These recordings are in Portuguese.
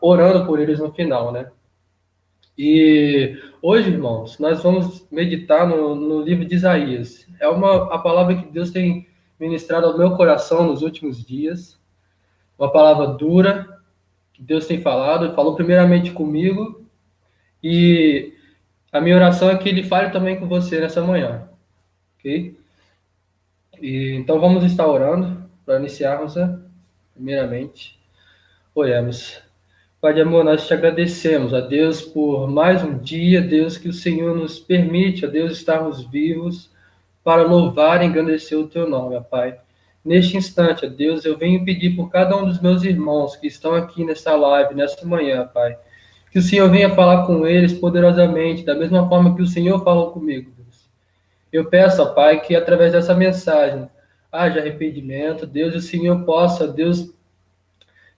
orando por eles no final, né? E hoje, irmãos, nós vamos meditar no livro de Isaías. A palavra que Deus tem ministrado ao meu coração nos últimos dias. Uma palavra dura que Deus tem falado. Falou primeiramente comigo. E a minha oração é que Ele fale também com você nessa manhã. Ok? Então vamos estar orando para iniciarmos, né? Primeiramente. Oremos. Pai de amor, nós te agradecemos, a Deus, por mais um dia, Deus, que o Senhor nos permite, a Deus, estarmos vivos para louvar e engrandecer o teu nome, ó Pai. Neste instante, ó Deus, eu venho pedir por cada um dos meus irmãos que estão aqui nessa live, nesta manhã, Pai, que o Senhor venha falar com eles poderosamente, da mesma forma que o Senhor falou comigo, Deus. Eu peço, ó Pai, que através dessa mensagem haja arrependimento, Deus, e o Senhor possa, Deus,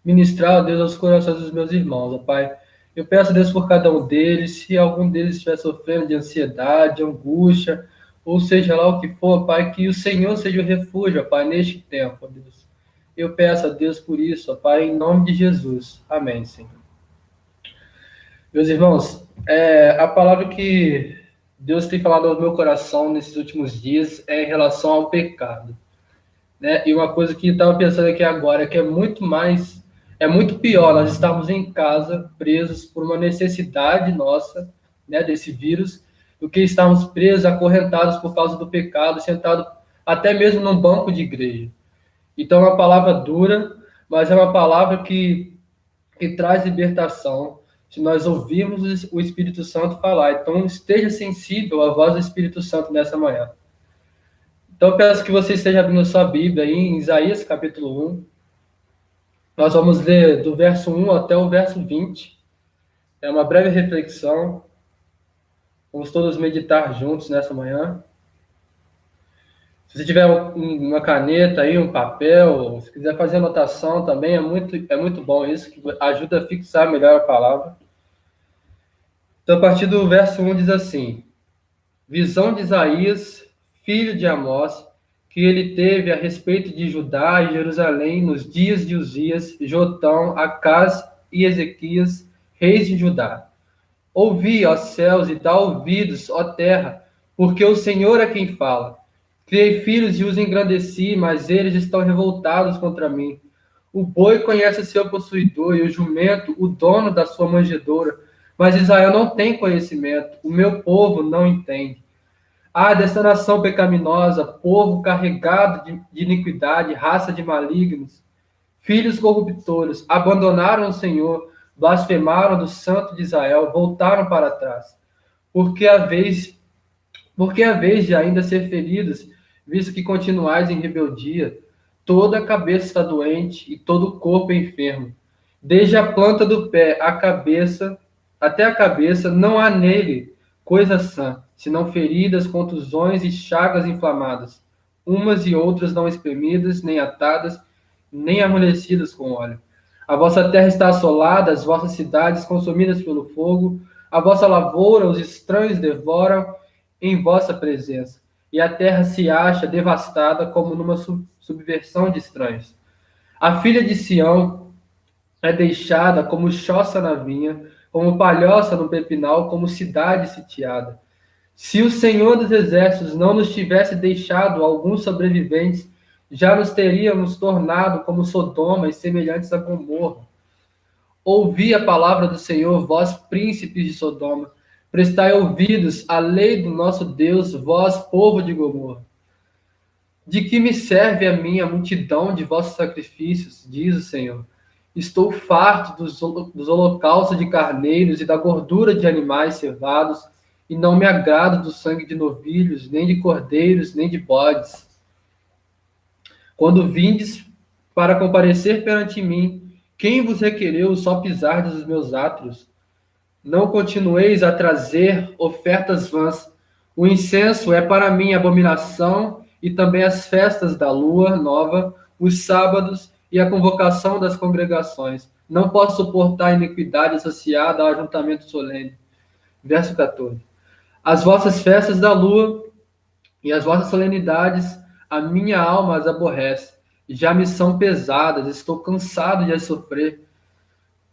ministrar, ó Deus, aos corações dos meus irmãos, ó Pai. Eu peço a Deus por cada um deles, se algum deles estiver sofrendo de ansiedade, angústia, ou seja lá o que for, Pai, que o Senhor seja o refúgio, ó Pai, neste tempo, ó Deus. Eu peço a Deus por isso, ó Pai, em nome de Jesus. Amém, Senhor. Meus irmãos, a palavra que Deus tem falado ao meu coração nesses últimos dias é em relação ao pecado, né? E uma coisa que eu estava pensando aqui agora, que é muito pior nós estarmos em casa, presos por uma necessidade nossa, né, desse vírus, do que estarmos presos, acorrentados por causa do pecado, sentados até mesmo num banco de igreja. Então é uma palavra dura, mas é uma palavra que traz libertação, se nós ouvirmos o Espírito Santo falar. Então esteja sensível à voz do Espírito Santo nessa manhã. Então eu peço que você esteja abrindo sua Bíblia aí em Isaías capítulo 1. Nós vamos ler do verso 1 até o verso 20. É uma breve reflexão. Vamos todos meditar juntos nessa manhã. Se você tiver uma caneta aí, um papel, se quiser fazer anotação também, é muito bom isso, que ajuda a fixar melhor a palavra. Então, a partir do verso 1 diz assim: visão de Isaías, filho de Amós, que ele teve a respeito de Judá e Jerusalém nos dias de Uzias, Jotão, Acás e Ezequias, reis de Judá. Ouvi, ó céus, e dá ouvidos, ó terra, porque o Senhor é quem fala. Criei filhos e os engrandeci, mas eles estão revoltados contra mim. O boi conhece seu possuidor, e o jumento, o dono da sua manjedoura. Mas Israel não tem conhecimento, o meu povo não entende. Ah, desta nação pecaminosa, povo carregado de iniquidade, raça de malignos, filhos corruptores, abandonaram o Senhor, blasfemaram do Santo de Israel, voltaram para trás. Porque a vez de ainda ser feridos, visto que continuais em rebeldia, toda a cabeça está doente e todo o corpo é enfermo. Desde a planta do pé até a cabeça, não há nele coisa sã, senão feridas, contusões e chagas inflamadas, umas e outras não espremidas, nem atadas, nem amolecidas com óleo. A vossa terra está assolada, as vossas cidades consumidas pelo fogo, a vossa lavoura os estranhos devoram em vossa presença, e a terra se acha devastada como numa subversão de estranhos. A filha de Sião é deixada como choça na vinha, como palhoça no pepinal, como cidade sitiada. Se o Senhor dos Exércitos não nos tivesse deixado alguns sobreviventes, já nos teríamos tornado como Sodoma e semelhantes a Gomorra. Ouvi a palavra do Senhor, vós príncipes de Sodoma. Prestai ouvidos à lei do nosso Deus, vós povo de Gomorra. De que me serve a mim a multidão de vossos sacrifícios, diz o Senhor. Estou farto dos holocaustos de carneiros e da gordura de animais cevados, e não me agrado do sangue de novilhos, nem de cordeiros, nem de bodes. Quando vindes para comparecer perante mim, quem vos requereu só pisar dos meus átrios? Não continueis a trazer ofertas vãs. O incenso é para mim abominação, e também as festas da lua nova, os sábados e a convocação das congregações. Não posso suportar a iniquidade associada ao ajuntamento solene. Verso 14. As vossas festas da lua e as vossas solenidades, a minha alma as aborrece. Já me são pesadas, estou cansado de as sofrer.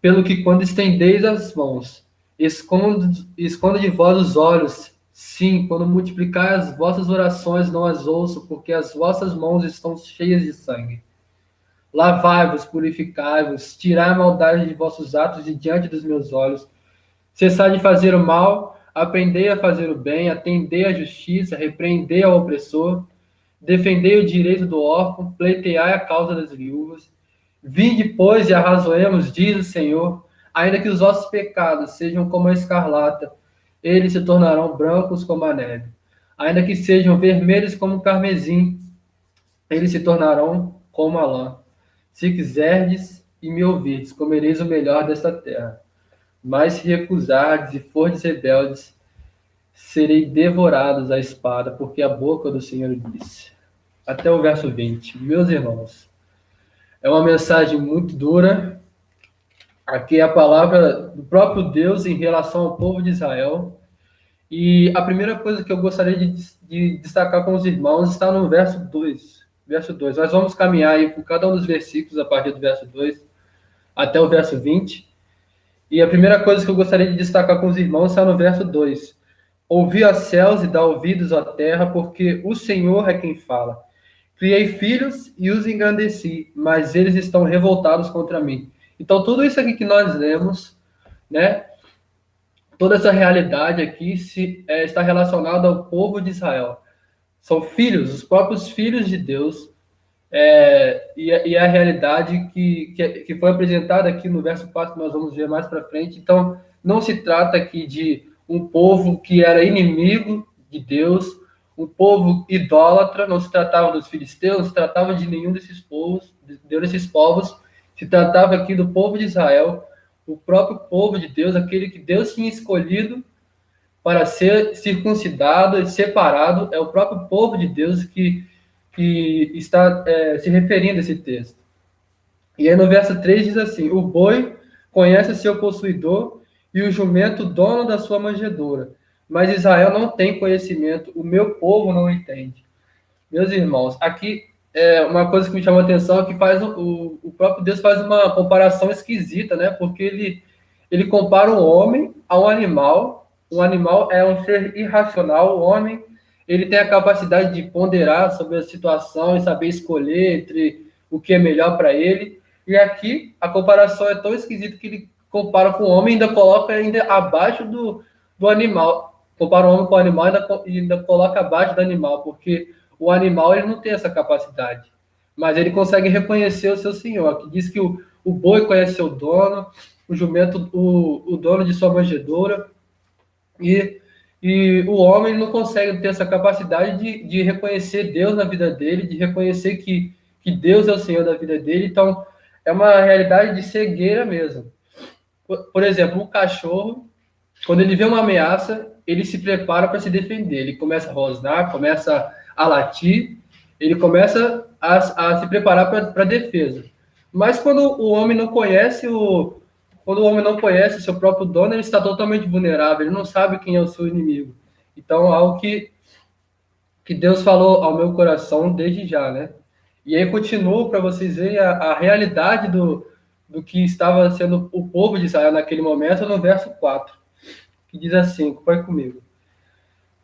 Pelo que quando estendeis as mãos, escondo de vós os olhos. Sim, quando multiplicai as vossas orações, não as ouço, porque as vossas mãos estão cheias de sangue. Lavai-vos, purificai-vos, tirai a maldade de vossos atos de diante dos meus olhos. Cessai de fazer o mal, aprendei a fazer o bem, atendei à justiça, repreendei ao opressor, defendei o direito do órfão, pleiteai a causa das viúvas. Vinde, pois, e arrazoemos, diz o Senhor, ainda que os vossos pecados sejam como a escarlata, eles se tornarão brancos como a neve. Ainda que sejam vermelhos como o carmesim, eles se tornarão como a lã. Se quiserdes e me ouvirdes, comereis o melhor desta terra. Mas se recusardes e fordes rebeldes, serei devorados à espada, porque a boca do Senhor disse. Até o verso 20. Meus irmãos, é uma mensagem muito dura. Aqui é a palavra do próprio Deus em relação ao povo de Israel. E a primeira coisa que eu gostaria de destacar com os irmãos está no verso 2. Verso 2. Nós vamos caminhar aí por cada um dos versículos a partir do verso 2 até o verso 20. E a primeira coisa que eu gostaria de destacar com os irmãos está no verso 2. Ouvi os céus e dá ouvidos à terra, porque o Senhor é quem fala. Criei filhos e os engrandeci, mas eles estão revoltados contra mim. Então, tudo isso aqui que nós lemos, né? Toda essa realidade aqui está relacionada ao povo de Israel. São filhos, os próprios filhos de Deus, e a realidade que foi apresentada aqui no verso 4, que nós vamos ver mais para frente. Então, não se trata aqui de um povo que era inimigo de Deus, um povo idólatra, não se tratava dos filisteus, não se tratava de nenhum desses povos, se tratava aqui do povo de Israel, o próprio povo de Deus, aquele que Deus tinha escolhido para ser circuncidado e separado, é o próprio povo de Deus que está se referindo a esse texto. E aí no verso 3 diz assim: o boi conhece seu possuidor e o jumento dono da sua manjedoura, mas Israel não tem conhecimento, o meu povo não entende. Meus irmãos, aqui uma coisa que me chamou a atenção é que o próprio Deus faz uma comparação esquisita, né? Porque ele compara um homem a um animal. Um animal é um ser irracional, o homem ele tem a capacidade de ponderar sobre a situação e saber escolher entre o que é melhor para ele. E aqui a comparação é tão esquisita que ele compara com o homem e ainda coloca ainda abaixo do animal. Compara o homem com o animal e ainda coloca abaixo do animal, porque o animal ele não tem essa capacidade. Mas ele consegue reconhecer o seu senhor, que diz que o boi conhece seu dono, o jumento, o dono de sua manjedoura, e o homem não consegue ter essa capacidade de reconhecer Deus na vida dele, de reconhecer que Deus é o Senhor da vida dele. Então, é uma realidade de cegueira mesmo. Por exemplo, o cachorro, quando ele vê uma ameaça, ele se prepara para se defender. Ele começa a rosnar, começa a latir, ele começa a se preparar para a defesa. Mas quando o homem não conhece o seu próprio dono, ele está totalmente vulnerável, ele não sabe quem é o seu inimigo. Então, algo que Deus falou ao meu coração desde já, né? E aí continuo para vocês verem a realidade do que estava sendo o povo de Israel naquele momento, no verso 4, que diz assim, acompanhe comigo.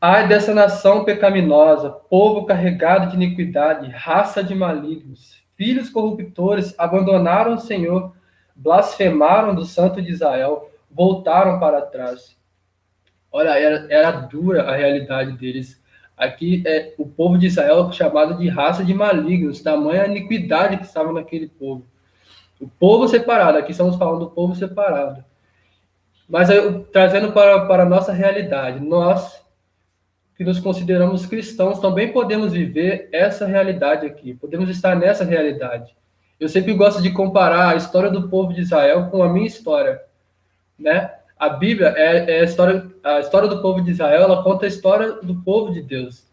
Ai dessa nação pecaminosa, povo carregado de iniquidade, raça de malignos, filhos corruptores, abandonaram o Senhor, blasfemaram do Santo de Israel, voltaram para trás. Olha, era dura a realidade deles. Aqui é o povo de Israel chamado de raça de malignos, tamanha iniquidade que estava naquele povo. O povo separado, aqui estamos falando do povo separado. Mas trazendo para a nossa realidade, nós que nos consideramos cristãos também podemos viver essa realidade aqui, podemos estar nessa realidade. Eu sempre gosto de comparar a história do povo de Israel com a minha história, né? A Bíblia é a história do povo de Israel, ela conta a história do povo de Deus.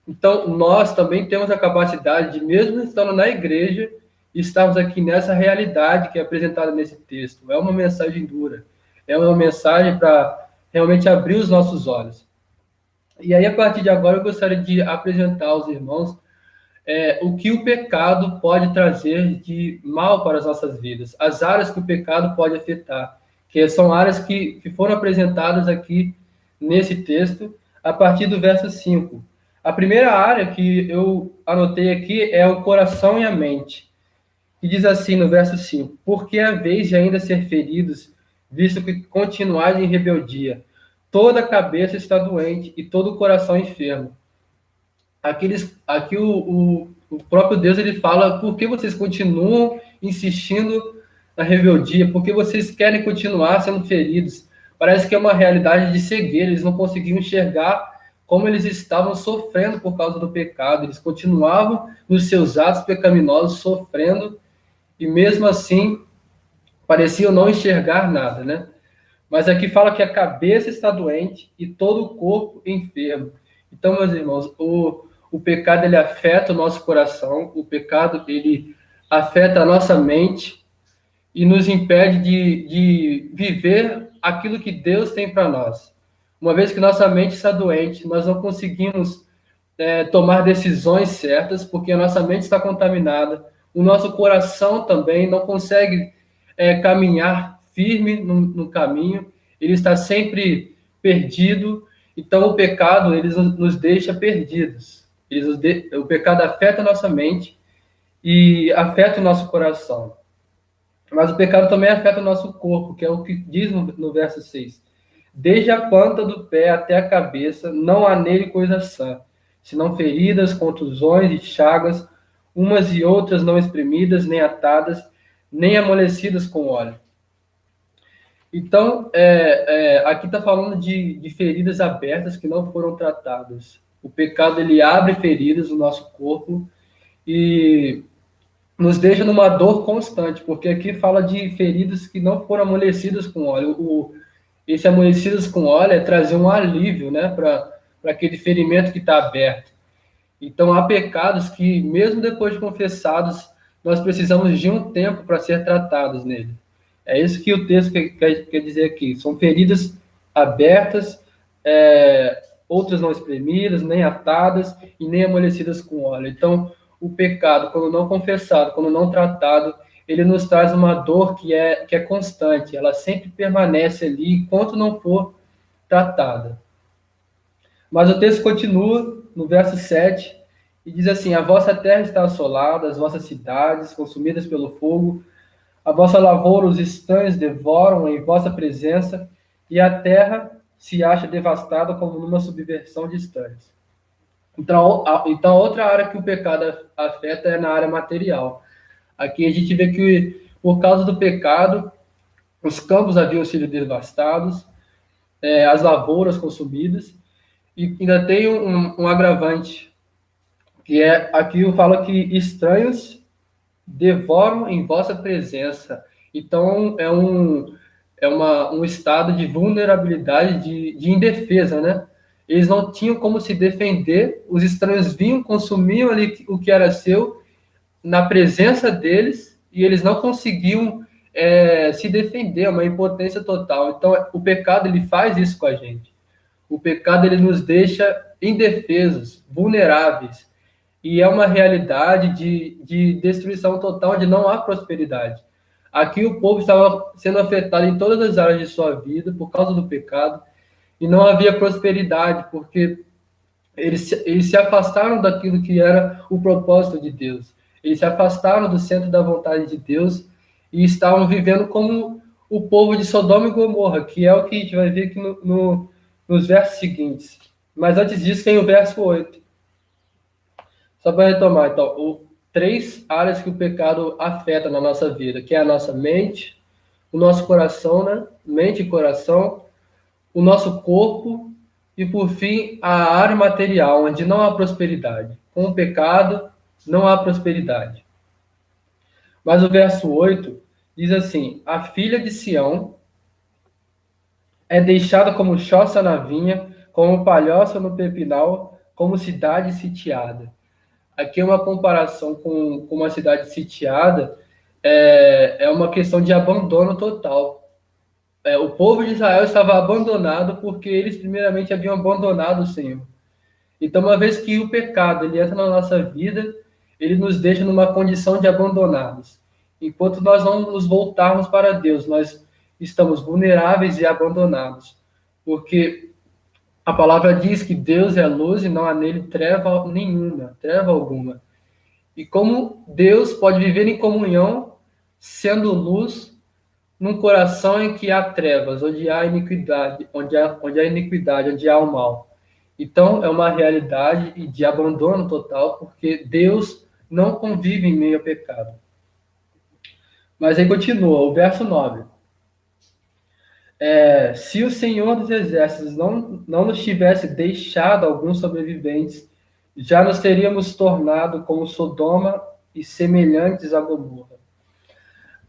Então, nós também temos a capacidade de, mesmo estando na igreja, estarmos aqui nessa realidade que é apresentada nesse texto. É uma mensagem dura, é uma mensagem para realmente abrir os nossos olhos. E aí, a partir de agora, eu gostaria de apresentar aos irmãos o que o pecado pode trazer de mal para as nossas vidas, as áreas que o pecado pode afetar, que são áreas que foram apresentadas aqui nesse texto, a partir do verso 5. A primeira área que eu anotei aqui é o coração e a mente, que diz assim no verso 5: porque haveis de ainda ser feridos, visto que continuais em rebeldia, toda a cabeça está doente e todo o coração enfermo. Aqui o próprio Deus ele fala: por que vocês continuam insistindo na rebeldia? Por que vocês querem continuar sendo feridos? Parece que é uma realidade de cegueira, eles não conseguiam enxergar como eles estavam sofrendo por causa do pecado, eles continuavam nos seus atos pecaminosos sofrendo e mesmo assim pareciam não enxergar nada, né? Mas aqui fala que a cabeça está doente e todo o corpo enfermo. Então, meus irmãos, o pecado ele afeta o nosso coração, o pecado ele afeta a nossa mente e nos impede de viver aquilo que Deus tem para nós. Uma vez que nossa mente está doente, nós não conseguimos tomar decisões certas, porque a nossa mente está contaminada, o nosso coração também não consegue caminhar firme no caminho, ele está sempre perdido. Então o pecado ele nos deixa perdidos. O pecado afeta a nossa mente e afeta o nosso coração. Mas o pecado também afeta o nosso corpo, que é o que diz no verso 6. Desde a planta do pé até a cabeça, não há nele coisa sã, senão feridas, contusões e chagas, umas e outras não espremidas, nem atadas, nem amolecidas com óleo. Então, aqui está falando de feridas abertas que não foram tratadas. O pecado, ele abre feridas no nosso corpo e nos deixa numa dor constante, porque aqui fala de feridas que não foram amolecidas com óleo. Esse amolecidas com óleo é trazer um alívio, né, para aquele ferimento que está aberto. Então, há pecados que, mesmo depois de confessados, nós precisamos de um tempo para ser tratados nele. É isso que o texto quer dizer aqui. São feridas abertas, outras não espremidas, nem atadas e nem amolecidas com óleo. Então, o pecado, quando não confessado, quando não tratado, ele nos traz uma dor que é constante. Ela sempre permanece ali enquanto não for tratada. Mas o texto continua no verso 7 e diz assim: a vossa terra está assolada, as vossas cidades consumidas pelo fogo, a vossa lavoura os estranhos devoram em vossa presença, e a terra se acha devastada como numa subversão de estranhos. Então, outra área que o pecado afeta é na área material. Aqui a gente vê que, por causa do pecado, os campos haviam sido devastados, as lavouras consumidas, e ainda tem um agravante, que aqui fala que estranhos devoram em vossa presença. Então, um estado de vulnerabilidade, de indefesa, né? Eles não tinham como se defender, os estranhos vinham, consumiam ali o que era seu, na presença deles, e eles não conseguiam se defender, uma impotência total. Então, o pecado, ele faz isso com a gente. O pecado, ele nos deixa indefesos, vulneráveis, e é uma realidade de destruição total, onde não há prosperidade. Aqui o povo estava sendo afetado em todas as áreas de sua vida por causa do pecado, e não havia prosperidade, porque eles se afastaram daquilo que era o propósito de Deus. Eles se afastaram do centro da vontade de Deus e estavam vivendo como o povo de Sodoma e Gomorra, que é o que a gente vai ver aqui nos versos seguintes. Mas antes disso tem o verso 8. Só para retomar, então, três áreas que o pecado afeta na nossa vida, que é a nossa mente, o nosso coração, né? Mente e coração, o nosso corpo e, por fim, a área material, onde não há prosperidade. Com o pecado, não há prosperidade. Mas o verso 8 diz assim: a filha de Sião é deixada como choça na vinha, como palhoça no pepinal, como cidade sitiada. Aqui é uma comparação com uma cidade sitiada, é uma questão de abandono total. O povo de Israel estava abandonado porque eles primeiramente haviam abandonado o Senhor. Então, uma vez que o pecado ele entra na nossa vida, ele nos deixa numa condição de abandonados. Enquanto nós não nos voltarmos para Deus, nós estamos vulneráveis e abandonados. Porque a palavra diz que Deus é luz e não há nele treva nenhuma, treva alguma. E como Deus pode viver em comunhão, sendo luz, num coração em que há trevas, onde há iniquidade, onde há o mal. Então, é uma realidade de abandono total, porque Deus não convive em meio ao pecado. Mas aí continua, o verso 9. Se o Senhor dos Exércitos não nos tivesse deixado alguns sobreviventes, já nos teríamos tornado como Sodoma e semelhantes a Gomorra.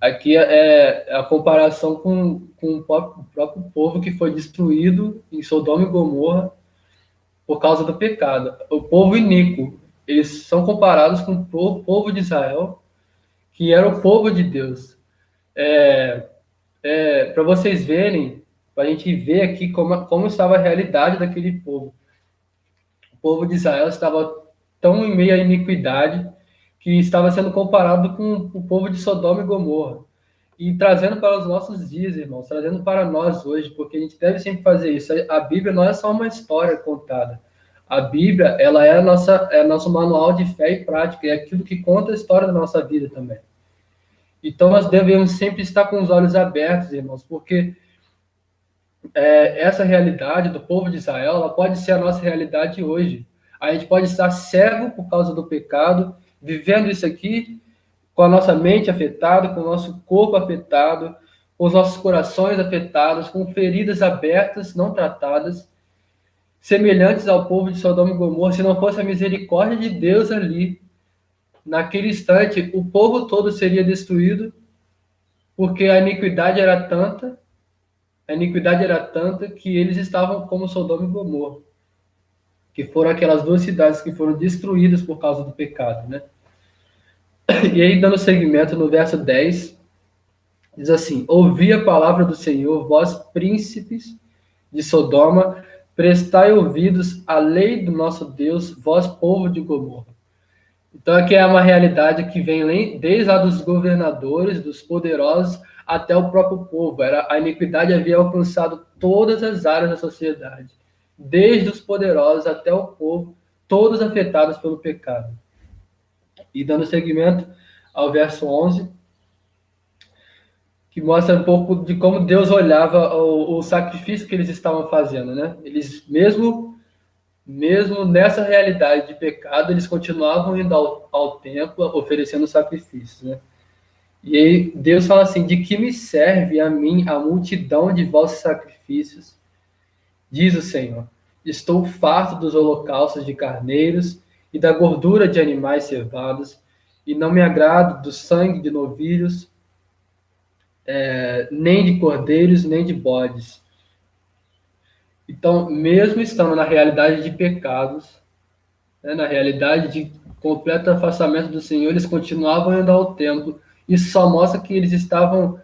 Aqui é a comparação com o próprio povo que foi destruído em Sodoma e Gomorra por causa do pecado. O povo iníquo, eles são comparados com o povo de Israel, que era o povo de Deus. Para vocês verem, para a gente ver aqui como estava a realidade daquele povo. O povo de Israel estava tão em meio à iniquidade que estava sendo comparado com o povo de Sodoma e Gomorra. E trazendo para os nossos dias, irmãos, trazendo para nós hoje, porque a gente deve sempre fazer isso. A Bíblia não é só uma história contada. A Bíblia, ela é nosso manual de fé e prática, é aquilo que conta a história da nossa vida também. Então, nós devemos sempre estar com os olhos abertos, irmãos, porque essa realidade do povo de Israel, ela pode ser a nossa realidade hoje. A gente pode estar cego por causa do pecado, vivendo isso aqui, com a nossa mente afetada, com o nosso corpo afetado, com os nossos corações afetados, com feridas abertas, não tratadas, semelhantes ao povo de Sodoma e Gomorra. Se não fosse a misericórdia de Deus ali, naquele instante, o povo todo seria destruído, porque a iniquidade era tanta que eles estavam como Sodoma e Gomorra, que foram aquelas duas cidades que foram destruídas por causa do pecado, né? E aí, dando seguimento no verso 10, diz assim: ouvi a palavra do Senhor, vós príncipes de Sodoma, prestai ouvidos à lei do nosso Deus, vós povo de Gomorra. Então aqui é uma realidade que vem desde lá dos governadores, dos poderosos, até o próprio povo. A iniquidade havia alcançado todas as áreas da sociedade, desde os poderosos até o povo, todos afetados pelo pecado. E dando seguimento ao verso 11, que mostra um pouco de como Deus olhava o sacrifício que eles estavam fazendo, né? Eles, mesmo nessa realidade de pecado, eles continuavam indo ao templo, oferecendo sacrifícios, né? E aí Deus fala assim: de que me serve a mim a multidão de vossos sacrifícios? Diz o Senhor: estou farto dos holocaustos de carneiros e da gordura de animais cevados, e não me agrado do sangue de novilhos, nem de cordeiros, nem de bodes. Então, mesmo estando na realidade de pecados, né, na realidade de completo afastamento do Senhor, eles continuavam indo ao templo. Isso só mostra que eles estavam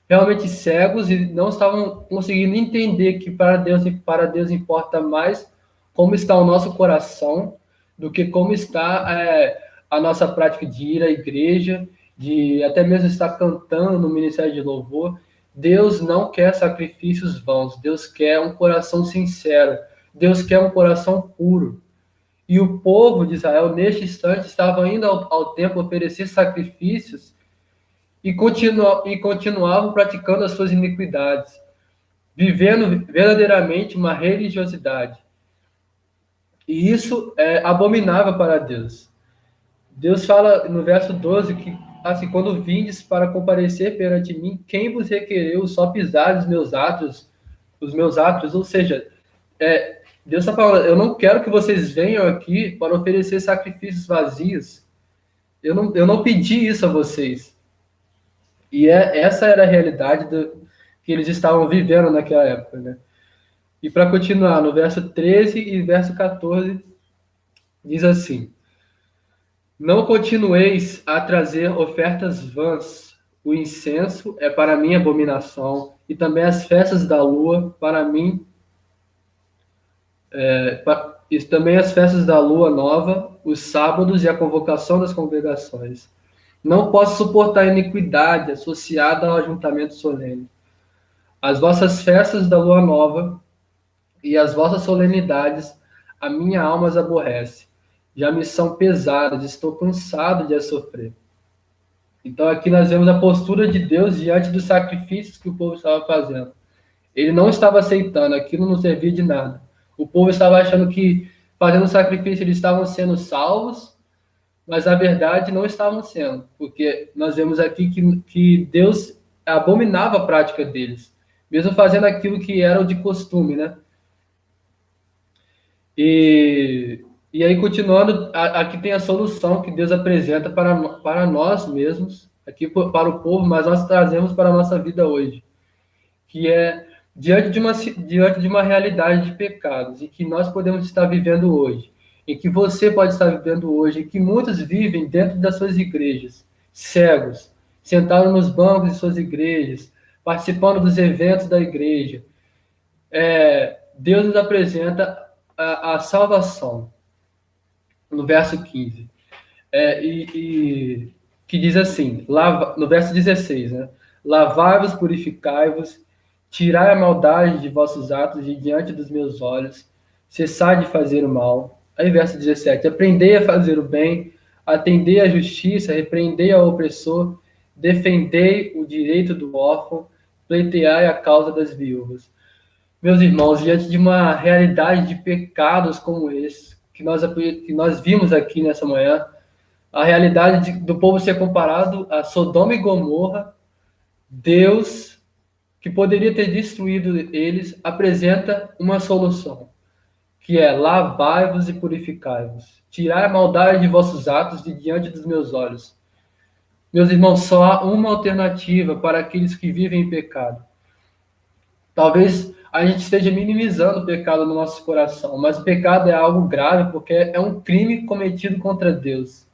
realmente cegos e não estavam conseguindo entender que para Deus importa mais como está o nosso coração do que como está a nossa prática de ir à igreja, de até mesmo estar cantando no ministério de louvor. Deus não quer sacrifícios vãos, Deus quer um coração sincero, Deus quer um coração puro. E o povo de Israel, neste instante, estava indo ao templo oferecer sacrifícios e continuavam praticando as suas iniquidades, vivendo verdadeiramente uma religiosidade. E isso é abominável para Deus. Deus fala no verso 12 que, assim, quando vindes para comparecer perante mim, quem vos requereu só pisar os meus atos, ou seja, Deus está falando: eu não quero que vocês venham aqui para oferecer sacrifícios vazios. Eu não pedi isso a vocês. E essa era a realidade que eles estavam vivendo naquela época, né? E para continuar, no verso 13 e verso 14, diz assim: não continueis a trazer ofertas vãs. O incenso é para mim abominação, e também as festas da lua para mim e também as festas da lua nova, os sábados e a convocação das congregações. Não posso suportar a iniquidade associada ao ajuntamento solene. As vossas festas da lua nova e as vossas solenidades, a minha alma as aborrece. Já me são pesadas, estou cansado de as sofrer. Então aqui nós vemos a postura de Deus diante dos sacrifícios que o povo estava fazendo. Ele não estava aceitando, aquilo não servia de nada. O povo estava achando que fazendo sacrifício eles estavam sendo salvos, mas na verdade não estavam sendo, porque nós vemos aqui que Deus abominava a prática deles, mesmo fazendo aquilo que era o de costume, né? E aí, continuando, aqui tem a solução que Deus apresenta para nós mesmos, aqui para o povo, mas nós trazemos para a nossa vida hoje, que é diante de uma realidade de pecados, e que nós podemos estar vivendo hoje, e que você pode estar vivendo hoje, e que muitos vivem dentro das suas igrejas, cegos, sentados nos bancos de suas igrejas, participando dos eventos da igreja. Deus nos apresenta a salvação, no verso 15, que diz assim, no verso 16, né? Lavai-vos, purificai-vos, tirai a maldade de vossos atos de diante dos meus olhos, cessai de fazer o mal. Aí verso 17, aprendei a fazer o bem, atendei à justiça, repreendei ao opressor, defendei o direito do órfão, pleiteai a causa das viúvas. Meus irmãos, diante de uma realidade de pecados como esse, que nós vimos aqui nessa manhã, a realidade do povo ser comparado a Sodoma e Gomorra, Deus, que poderia ter destruído eles, apresenta uma solução, que é lavai-vos e purificai-vos, tirai a maldade de vossos atos de diante dos meus olhos. Meus irmãos, só há uma alternativa para aqueles que vivem em pecado. Talvez a gente esteja minimizando o pecado no nosso coração, mas o pecado é algo grave porque é um crime cometido contra Deus.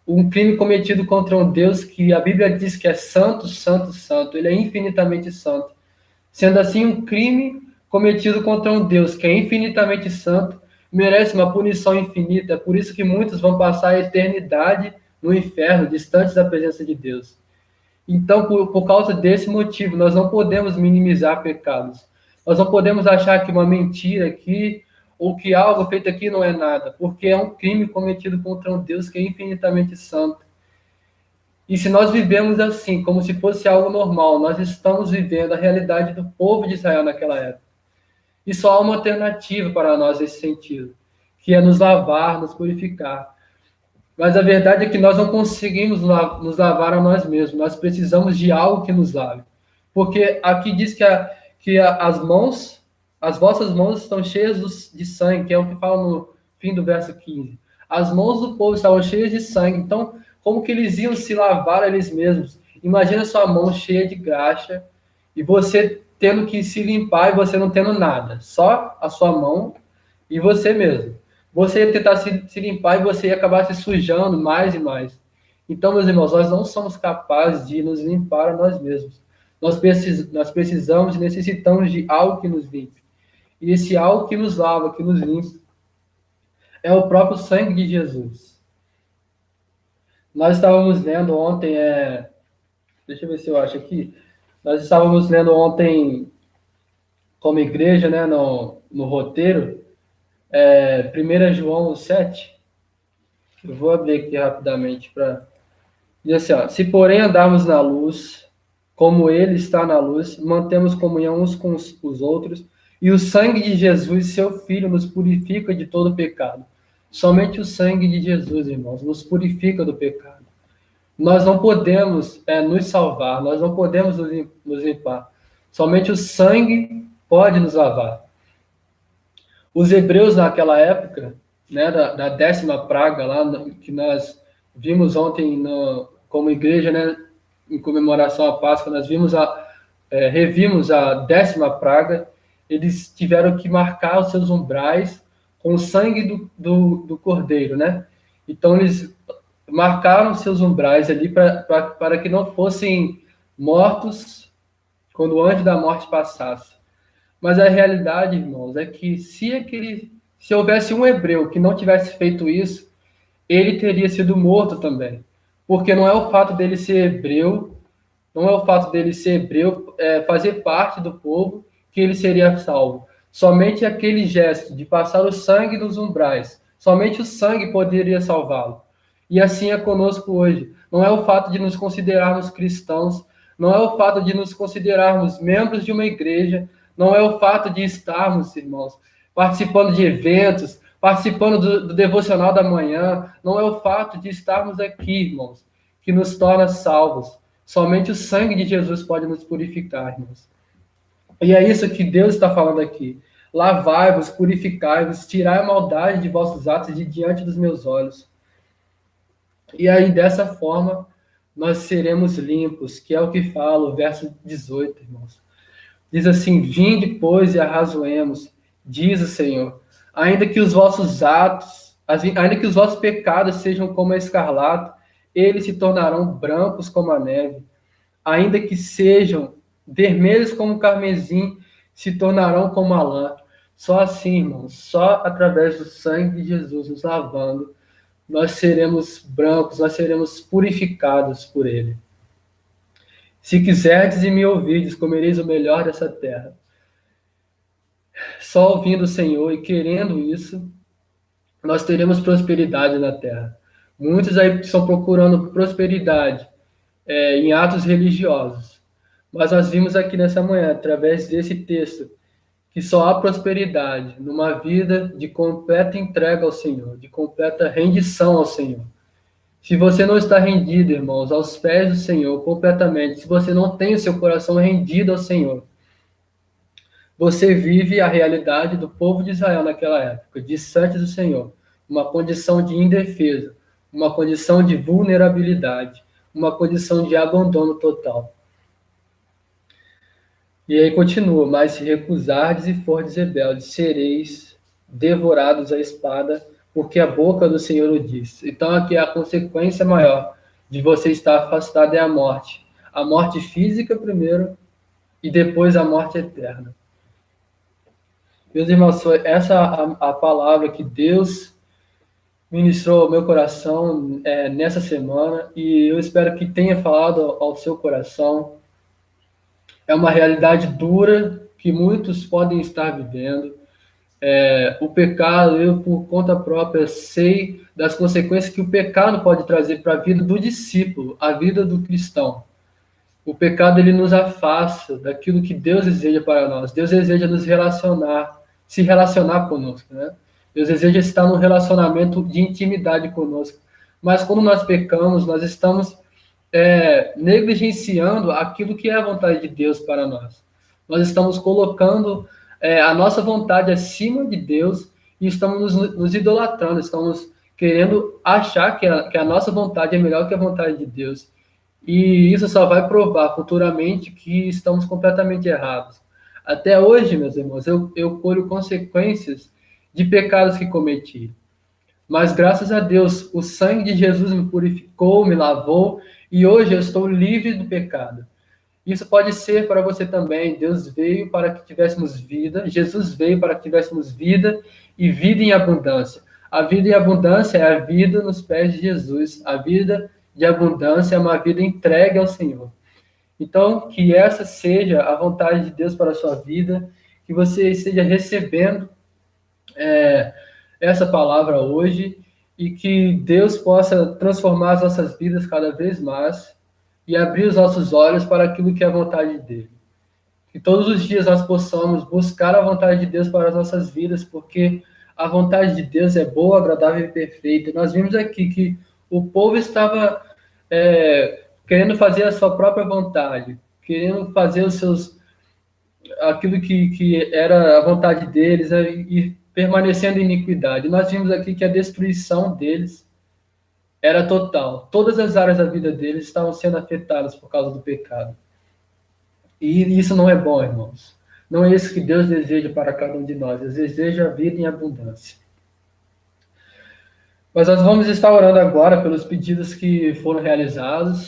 Um crime cometido contra um Deus que a Bíblia diz que é santo, santo, santo. Ele é infinitamente santo. Sendo assim, um crime cometido contra um Deus que é infinitamente santo merece uma punição infinita. É por isso que muitos vão passar a eternidade no inferno, distantes da presença de Deus. Então, por causa desse motivo, nós não podemos minimizar pecados. Nós não podemos achar que uma mentira aqui ou que algo feito aqui não é nada, porque é um crime cometido contra um Deus que é infinitamente santo. E se nós vivemos assim, como se fosse algo normal, nós estamos vivendo a realidade do povo de Israel naquela época. E só há uma alternativa para nós nesse sentido, que é nos lavar, nos purificar. Mas a verdade é que nós não conseguimos nos lavar a nós mesmos. Nós precisamos de algo que nos lave. Porque aqui diz que as mãos, as vossas mãos estão cheias de sangue, que é o que fala no fim do verso 15. As mãos do povo estavam cheias de sangue. Então, como que eles iam se lavar a eles mesmos? Imagina sua mão cheia de graxa e você tendo que se limpar e você não tendo nada. Só a sua mão e você mesmo. Você ia tentar se limpar e você ia acabar se sujando mais e mais. Então, meus irmãos, nós não somos capazes de nos limpar a nós mesmos. Nós precisamos e necessitamos de algo que nos limpe. E esse algo que nos lava, que nos limpa, é o próprio sangue de Jesus. Nós estávamos lendo ontem, deixa eu ver se eu acho aqui. Nós estávamos lendo ontem, como igreja, né, no roteiro, 1 João 7. Eu vou abrir aqui rapidamente para dizer assim, ó, se porém andarmos na luz, como ele está na luz, mantemos comunhão uns com os outros, e o sangue de Jesus, seu Filho, nos purifica de todo pecado. Somente o sangue de Jesus, irmãos, nos purifica do pecado. Nós não podemos nos salvar, nós não podemos nos limpar. Somente o sangue pode nos lavar. Os hebreus naquela época, né, da 10ª praga lá, que nós vimos ontem como igreja, né, em comemoração à Páscoa, nós revimos a 10ª praga. Eles tiveram que marcar os seus umbrais com o sangue do cordeiro, né? Então eles marcaram seus umbrais ali para que não fossem mortos quando o anjo da morte passasse. Mas a realidade, irmãos, é que se Se houvesse um hebreu que não tivesse feito isso, ele teria sido morto também. Porque não é o fato dele ser hebreu, não é o fato dele ser hebreu, fazer parte do povo, que ele seria salvo. Somente aquele gesto de passar o sangue nos umbrais, somente o sangue poderia salvá-lo. E assim é conosco hoje. Não é o fato de nos considerarmos cristãos, não é o fato de nos considerarmos membros de uma igreja, não é o fato de estarmos, irmãos, participando de eventos, participando do devocional da manhã, não é o fato de estarmos aqui, irmãos, que nos torna salvos. Somente o sangue de Jesus pode nos purificar, irmãos. E é isso que Deus está falando aqui. Lavai-vos, purificai-vos, tirai a maldade de vossos atos de diante dos meus olhos. E aí, dessa forma, nós seremos limpos, que é o que fala o verso 18, irmãos. Diz assim: vinde, pois, e arrazoemos, diz o Senhor. Ainda que os vossos atos, ainda que os vossos pecados sejam como a escarlata, eles se tornarão brancos como a neve. Ainda que sejam vermelhos como o carmesim, se tornarão como a lã. Só assim, irmãos, só através do sangue de Jesus nos lavando, nós seremos brancos, nós seremos purificados por ele. Se quiserdes e me ouvirdes, comereis o melhor dessa terra. Só ouvindo o Senhor e querendo isso, nós teremos prosperidade na terra. Muitos aí estão procurando prosperidade em atos religiosos. Mas nós vimos aqui nessa manhã, através desse texto, que só há prosperidade numa vida de completa entrega ao Senhor, de completa rendição ao Senhor. Se você não está rendido, irmãos, aos pés do Senhor completamente, se você não tem o seu coração rendido ao Senhor, você vive a realidade do povo de Israel naquela época, distante do Senhor, uma condição de indefesa, uma condição de vulnerabilidade, uma condição de abandono total. E aí continua: mas se recusardes e fordes rebeldes, sereis devorados à espada, porque a boca do Senhor o diz. Então aqui a consequência maior de você estar afastado é a morte. A morte física primeiro e depois a morte eterna. Meus irmãos, foi essa a palavra que Deus ministrou ao meu coração nessa semana, e eu espero que tenha falado ao seu coração. É uma realidade dura que muitos podem estar vivendo. O pecado, eu por conta própria sei das consequências que o pecado pode trazer para a vida do discípulo, a vida do cristão. O pecado, ele nos afasta daquilo que Deus deseja para nós. Deus deseja nos relacionar, se relacionar conosco, né? Deus deseja estar num relacionamento de intimidade conosco. Mas quando nós pecamos, nós estamos negligenciando aquilo que é a vontade de Deus para nós. Nós estamos colocando a nossa vontade acima de Deus e estamos nos idolatrando, estamos querendo achar que a nossa vontade é melhor que a vontade de Deus. E isso só vai provar futuramente que estamos completamente errados. Até hoje, meus irmãos, eu colho consequências de pecados que cometi. Mas graças a Deus, o sangue de Jesus me purificou, me lavou, e hoje eu estou livre do pecado. Isso pode ser para você também. Deus veio para que tivéssemos vida, Jesus veio para que tivéssemos vida e vida em abundância. A vida em abundância é a vida nos pés de Jesus. A vida de abundância é uma vida entregue ao Senhor. Então, que essa seja a vontade de Deus para a sua vida, que você esteja recebendo essa palavra hoje, e que Deus possa transformar as nossas vidas cada vez mais e abrir os nossos olhos para aquilo que é a vontade dele. Que todos os dias nós possamos buscar a vontade de Deus para as nossas vidas, porque a vontade de Deus é boa, agradável e perfeita. Nós vimos aqui que o povo estava querendo fazer a sua própria vontade, querendo fazer aquilo que era a vontade deles, e permanecendo em iniquidade. Nós vimos aqui que a destruição deles era total. Todas as áreas da vida deles estavam sendo afetadas por causa do pecado. E isso não é bom, irmãos. Não é isso que Deus deseja para cada um de nós. Deus deseja a vida em abundância. Mas nós vamos estar orando agora pelos pedidos que foram realizados.